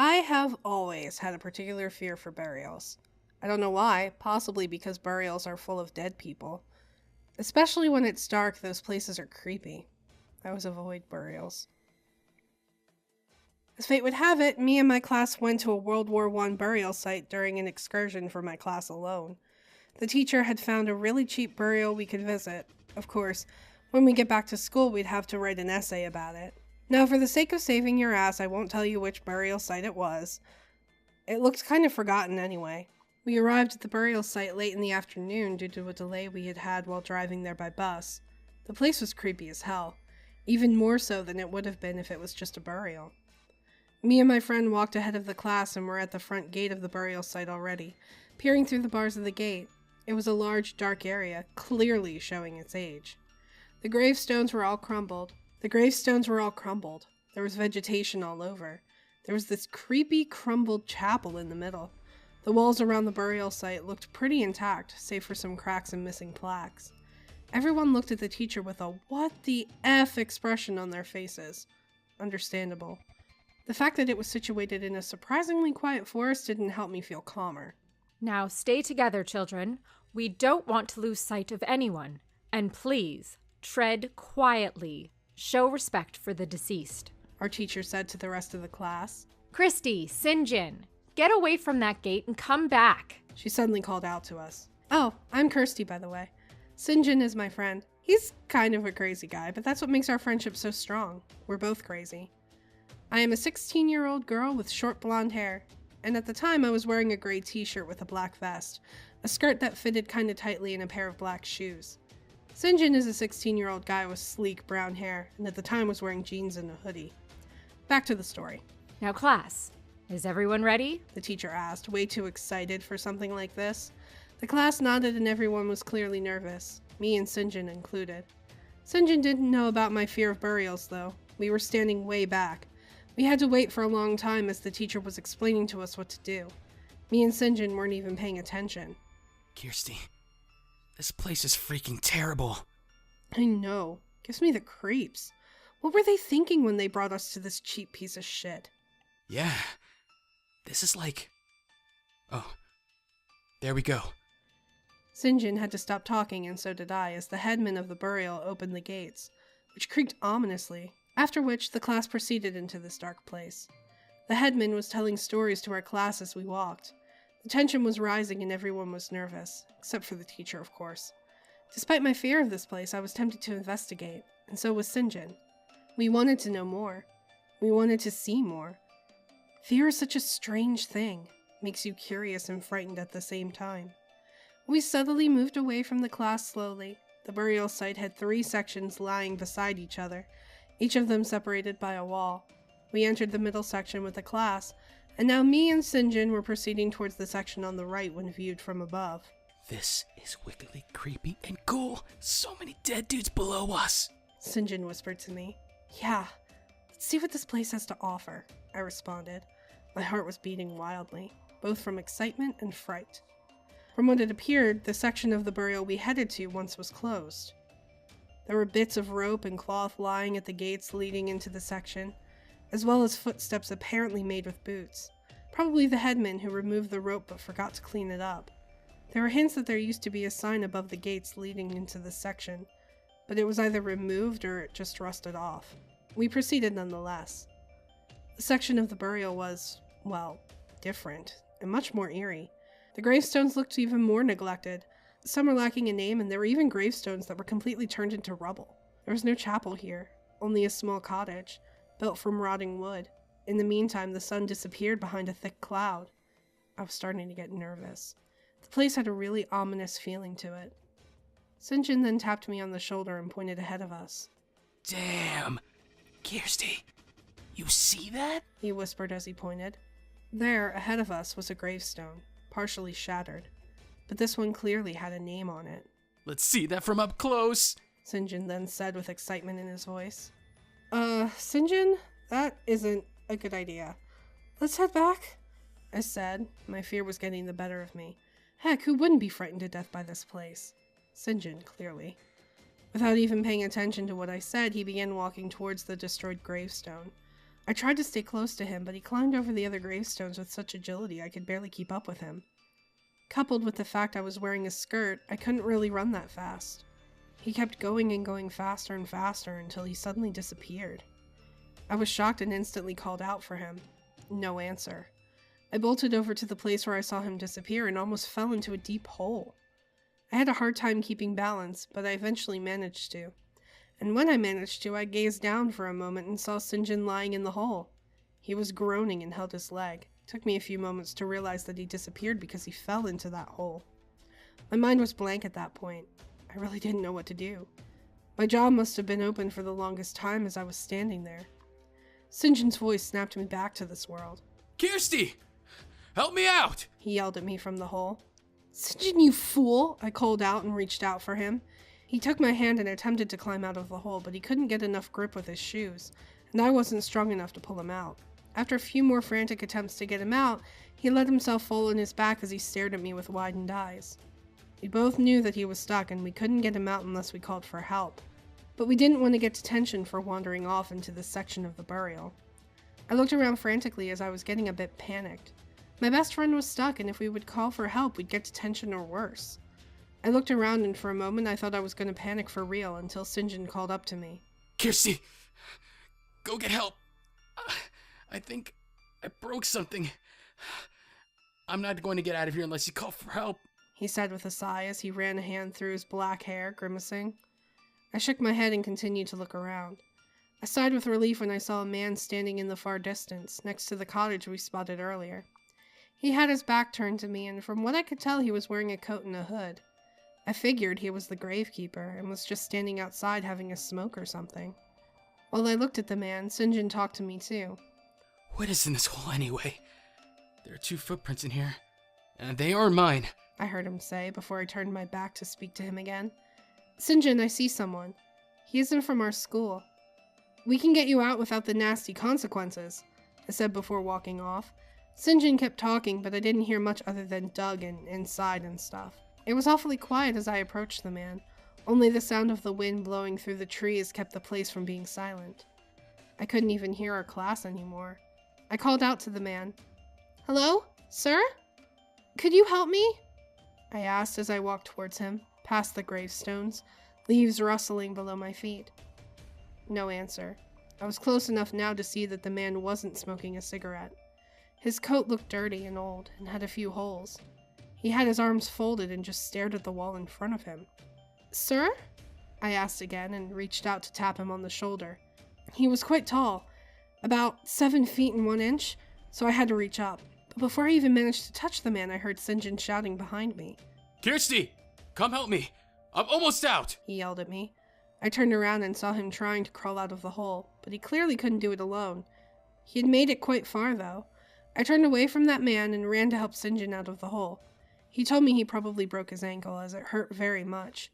I have always had a particular fear for burials. I don't know why, possibly because burials are full of dead people. Especially when it's dark, those places are creepy. I always avoid burials. As fate would have it, me and my class went to a World War I burial site during an excursion for my class alone. The teacher had found a really cheap burial we could visit. Of course, when we get back to school, we'd have to write an essay about it. Now, for the sake of saving your ass, I won't tell you which burial site it was. It looked kind of forgotten anyway. We arrived at the burial site late in the afternoon due to a delay we had had while driving there by bus. The place was creepy as hell, even more so than it would have been if it was just a burial. Me and my friend walked ahead of the class and were at the front gate of the burial site already, peering through the bars of the gate. It was a large, dark area, clearly showing its age. The gravestones were all crumbled. There was vegetation all over. There was this creepy, crumbled chapel in the middle. The walls around the burial site looked pretty intact, save for some cracks and missing plaques. Everyone looked at the teacher with a "what the F" expression on their faces. Understandable. The fact that it was situated in a surprisingly quiet forest didn't help me feel calmer. Now stay together, children. We don't want to lose sight of anyone. And please, tread quietly. Show respect for the deceased, our teacher said to the rest of the class. Kirsti, Sinjin, get away from that gate and come back, she suddenly called out to us. Oh, I'm Kirsti, by the way. Sinjin is my friend. He's kind of a crazy guy, but that's what makes our friendship so strong. We're both crazy. I am a 16-year-old girl with short blonde hair, and at the time I was wearing a gray t-shirt with a black vest, a skirt that fitted kind of tightly, and a pair of black shoes. Sinjin is a 16-year-old guy with sleek brown hair, and at the time was wearing jeans and a hoodie. Back to the story. Now class, is everyone ready? The teacher asked, way too excited for something like this. The class nodded and everyone was clearly nervous, me and Sinjin included. Sinjin didn't know about my fear of burials, though. We were standing way back. We had to wait for a long time as the teacher was explaining to us what to do. Me and Sinjin weren't even paying attention. Kirsti, this place is freaking terrible. I know. Gives me the creeps. What were they thinking when they brought us to this cheap piece of shit? Yeah. This is like... Oh. There we go. Sinjin had to stop talking, and so did I, as the headman of the burial opened the gates, which creaked ominously, after which the class proceeded into this dark place. The headman was telling stories to our class as we walked. The tension was rising and everyone was nervous, except for the teacher, of course. Despite my fear of this place, I was tempted to investigate, and so was Sinjin. We wanted to know more. We wanted to see more. Fear is such a strange thing. Makes you curious and frightened at the same time. We subtly moved away from the class slowly. The burial site had 3 sections lying beside each other, each of them separated by a wall. We entered the middle section with the class, and now me and Sinjin were proceeding towards the section on the right when viewed from above. This is wickedly creepy and cool. So many dead dudes below us. Sinjin whispered to me. Yeah, let's see what this place has to offer, I responded. My heart was beating wildly, both from excitement and fright. From what it appeared, the section of the burial we headed to once was closed. There were bits of rope and cloth lying at the gates leading into the section, as well as footsteps apparently made with boots. Probably the headman who removed the rope but forgot to clean it up. There were hints that there used to be a sign above the gates leading into this section, but it was either removed or it just rusted off. We proceeded nonetheless. The section of the burial was, well, different, and much more eerie. The gravestones looked even more neglected. Some were lacking a name, and there were even gravestones that were completely turned into rubble. There was no chapel here, only a small cottage, built from rotting wood. In the meantime, the sun disappeared behind a thick cloud. I was starting to get nervous. The place had a really ominous feeling to it. Sinjin then tapped me on the shoulder and pointed ahead of us. Damn! Kirsti, you see that? He whispered as he pointed. There, ahead of us, was a gravestone, partially shattered, but this one clearly had a name on it. Let's see that from up close, Sinjin then said with excitement in his voice. Sinjin, that isn't a good idea. Let's head back, I said. My fear was getting the better of me. Heck, who wouldn't be frightened to death by this place? Sinjin, clearly. Without even paying attention to what I said, he began walking towards the destroyed gravestone. I tried to stay close to him, but he climbed over the other gravestones with such agility I could barely keep up with him. Coupled with the fact I was wearing a skirt, I couldn't really run that fast. He kept going and going faster and faster until he suddenly disappeared. I was shocked and instantly called out for him. No answer. I bolted over to the place where I saw him disappear and almost fell into a deep hole. I had a hard time keeping balance, but I eventually managed to. And when I managed to, I gazed down for a moment and saw Sinjin lying in the hole. He was groaning and held his leg. It took me a few moments to realize that he disappeared because he fell into that hole. My mind was blank at that point. I really didn't know what to do. My jaw must have been open for the longest time as I was standing there. Sinjin's voice snapped me back to this world. Kirsti! Help me out! He yelled at me from the hole. Sinjin, you fool! I called out and reached out for him. He took my hand and attempted to climb out of the hole, but he couldn't get enough grip with his shoes, and I wasn't strong enough to pull him out. After a few more frantic attempts to get him out, he let himself fall on his back as he stared at me with widened eyes. We both knew that he was stuck and we couldn't get him out unless we called for help, but we didn't want to get detention for wandering off into this section of the burial. I looked around frantically as I was getting a bit panicked. My best friend was stuck, and if we would call for help, we'd get detention or worse. I looked around, and for a moment I thought I was going to panic for real until Sinjin called up to me. Kirsti! Go get help! I think I broke something. I'm not going to get out of here unless you call for help, he said with a sigh as he ran a hand through his black hair, grimacing. I shook my head and continued to look around. I sighed with relief when I saw a man standing in the far distance, next to the cottage we spotted earlier. He had his back turned to me, and from what I could tell he was wearing a coat and a hood. I figured he was the gravekeeper and was just standing outside having a smoke or something. While I looked at the man, Sinjin talked to me too. What is in this hole anyway? There are 2 footprints in here, and they are mine, I heard him say before I turned my back to speak to him again. Sinjin, I see someone. He isn't from our school. We can get you out without the nasty consequences, I said before walking off. Sinjin kept talking, but I didn't hear much other than Doug and inside and stuff. It was awfully quiet as I approached the man. Only the sound of the wind blowing through the trees kept the place from being silent. I couldn't even hear our class anymore. I called out to the man. Hello, sir? Could you help me? I asked as I walked towards him, past the gravestones, leaves rustling below my feet. No answer. I was close enough now to see that the man wasn't smoking a cigarette. His coat looked dirty and old, and had a few holes. He had his arms folded and just stared at the wall in front of him. Sir? I asked again and reached out to tap him on the shoulder. He was quite tall, about 7 feet and 1 inch, so I had to reach up. But before I even managed to touch the man, I heard Sinjin shouting behind me. Kirsti! Come help me! I'm almost out! He yelled at me. I turned around and saw him trying to crawl out of the hole, but he clearly couldn't do it alone. He had made it quite far, though. I turned away from that man and ran to help Sinjin out of the hole. He told me he probably broke his ankle, as it hurt very much.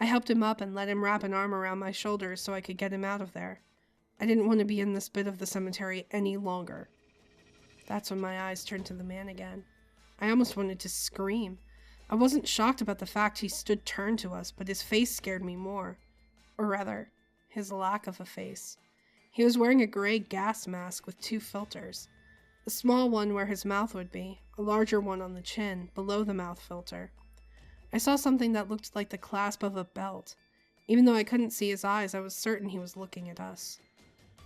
I helped him up and let him wrap an arm around my shoulders so I could get him out of there. I didn't want to be in this bit of the cemetery any longer. That's when my eyes turned to the man again. I almost wanted to scream. I wasn't shocked about the fact he stood turned to us, but his face scared me more. Or rather, his lack of a face. He was wearing a gray gas mask with 2 filters. A small one where his mouth would be, a larger one on the chin, below the mouth filter. I saw something that looked like the clasp of a belt. Even though I couldn't see his eyes, I was certain he was looking at us.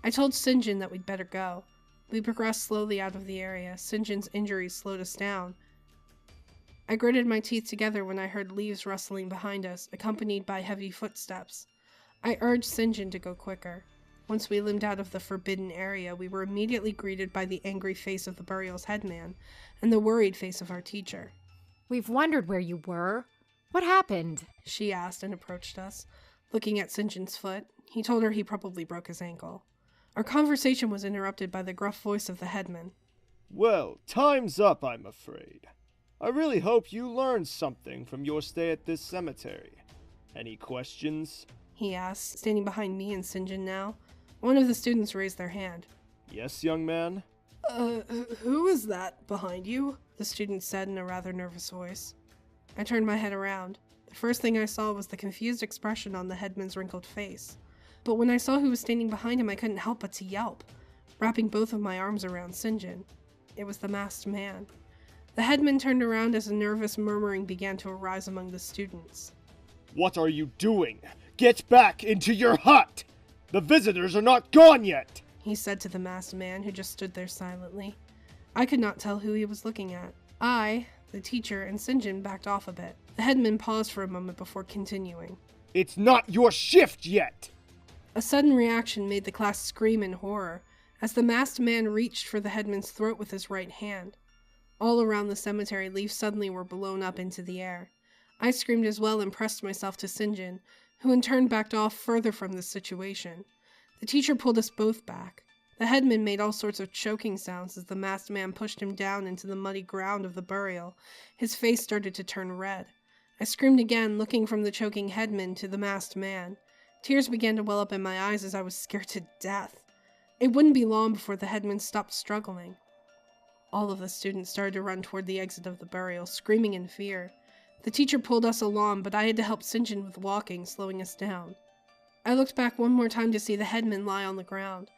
I told Sinjin that we'd better go. We progressed slowly out of the area. Sinjin's injuries slowed us down. I gritted my teeth together when I heard leaves rustling behind us, accompanied by heavy footsteps. I urged Sinjin to go quicker. Once we limped out of the forbidden area, we were immediately greeted by the angry face of the burial's headman and the worried face of our teacher. We've wondered where you were. What happened? She asked and approached us, looking at Sinjin's foot. He told her he probably broke his ankle. Our conversation was interrupted by the gruff voice of the headman. Well, time's up, I'm afraid. I really hope you learned something from your stay at this cemetery. Any questions? He asked, standing behind me and Sinjin now. One of the students raised their hand. Yes, young man? Who is that behind you? The student said in a rather nervous voice. I turned my head around. The first thing I saw was the confused expression on the headman's wrinkled face. But when I saw who was standing behind him, I couldn't help but to yelp. wrapping both of my arms around Sinjin. It was the masked man. The headman turned around as a nervous murmuring began to arise among the students. What are you doing? Get back into your hut! The visitors are not gone yet! He said to the masked man who just stood there silently. I could not tell who he was looking at. I, the teacher, and Sinjin backed off a bit. The headman paused for a moment before continuing. It's not your shift yet! A sudden reaction made the class scream in horror as the masked man reached for the headman's throat with his right hand. All around the cemetery, leaves suddenly were blown up into the air. I screamed as well and pressed myself to Sinjin, who in turn backed off further from the situation. The teacher pulled us both back. The headman made all sorts of choking sounds as the masked man pushed him down into the muddy ground of the burial. His face started to turn red. I screamed again, looking from the choking headman to the masked man. Tears began to well up in my eyes as I was scared to death. It wouldn't be long before the headman stopped struggling. All of the students started to run toward the exit of the burial, screaming in fear. The teacher pulled us along, but I had to help Sinjin with walking, slowing us down. I looked back one more time to see the headman lie on the ground,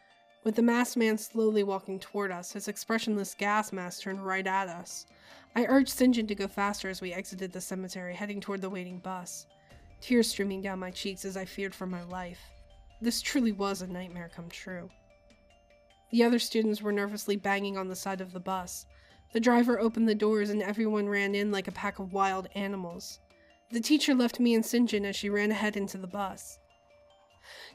with the masked man slowly walking toward us, his expressionless gas mask turned right at us. I urged Sinjin to go faster as we exited the cemetery, heading toward the waiting bus. Tears streaming down my cheeks as I feared for my life. This truly was a nightmare come true. The other students were nervously banging on the side of the bus. The driver opened the doors and everyone ran in like a pack of wild animals. The teacher left me and Sinjin as she ran ahead into the bus.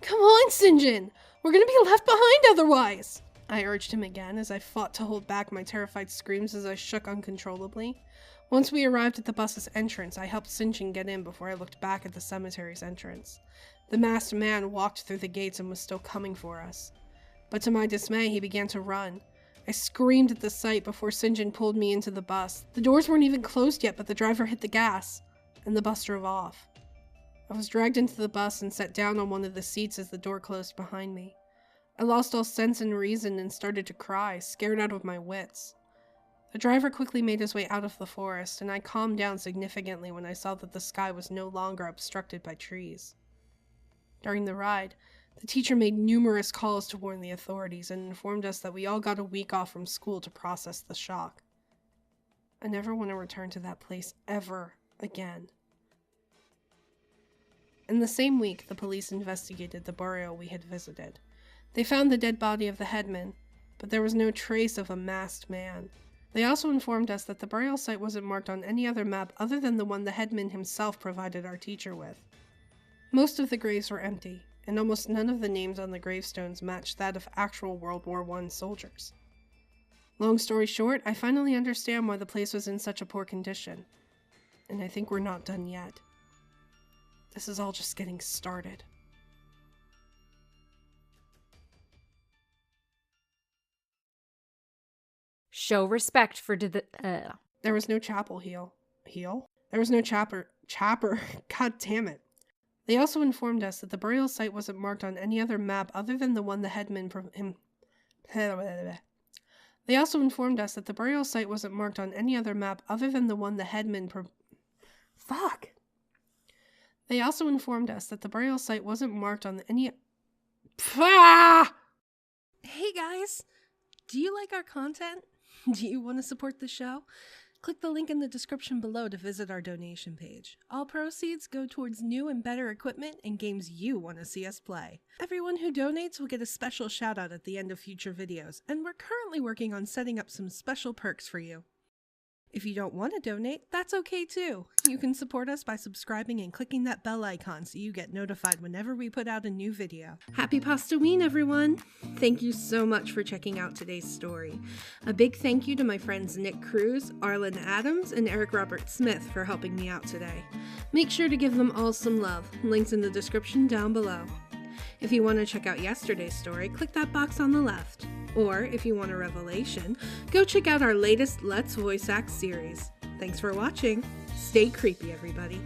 Come on, Sinjin! We're gonna be left behind otherwise! I urged him again as I fought to hold back my terrified screams as I shook uncontrollably. Once we arrived at the bus's entrance, I helped Sinjin get in before I looked back at the cemetery's entrance. The masked man walked through the gates and was still coming for us. But to my dismay, he began to run. I screamed at the sight before Sinjin pulled me into the bus. The doors weren't even closed yet, but the driver hit the gas, and the bus drove off. I was dragged into the bus and sat down on one of the seats as the door closed behind me. I lost all sense and reason and started to cry, scared out of my wits. The driver quickly made his way out of the forest, and I calmed down significantly when I saw that the sky was no longer obstructed by trees. During the ride, the teacher made numerous calls to warn the authorities and informed us that we all got a week off from school to process the shock. I never want to return to that place ever again. In the same week, the police investigated the burial we had visited. They found the dead body of the headman, but there was no trace of a masked man. They also informed us that the burial site wasn't marked on any other map other than the one the headman himself provided our teacher with. Most of the graves were empty, and almost none of the names on the gravestones matched that of actual World War I soldiers. Long story short, I finally understand why the place was in such a poor condition. And I think we're not done yet. This is all just getting started. Show respect for There was no chapel heal. There was no chapper. God damn it. They also informed us that the burial site wasn't marked on any other map other than the one the headman They also informed us that the burial site wasn't marked on any other map other than the one the headman They also informed us that the burial site wasn't marked on any... Hey guys! Do you like our content? Do you want to support the show? Click the link in the description below to visit our donation page. All proceeds go towards new and better equipment and games you want to see us play. Everyone who donates will get a special shout out at the end of future videos, and we're currently working on setting up some special perks for you. If you don't want to donate, that's okay too. You can support us by subscribing and clicking that bell icon so you get notified whenever we put out a new video. Happy Pastaween, everyone! Thank you so much for checking out today's story. A big thank you to my friends Nick Cruz, Aarlyn Adams, and Erik Robert Smith for helping me out today. Make sure to give them all some love. Links in the description down below. If you want to check out yesterday's story, click that box on the left. Or, if you want a revelation, go check out our latest Let's Voice Act series. Thanks for watching. Stay creepy, everybody.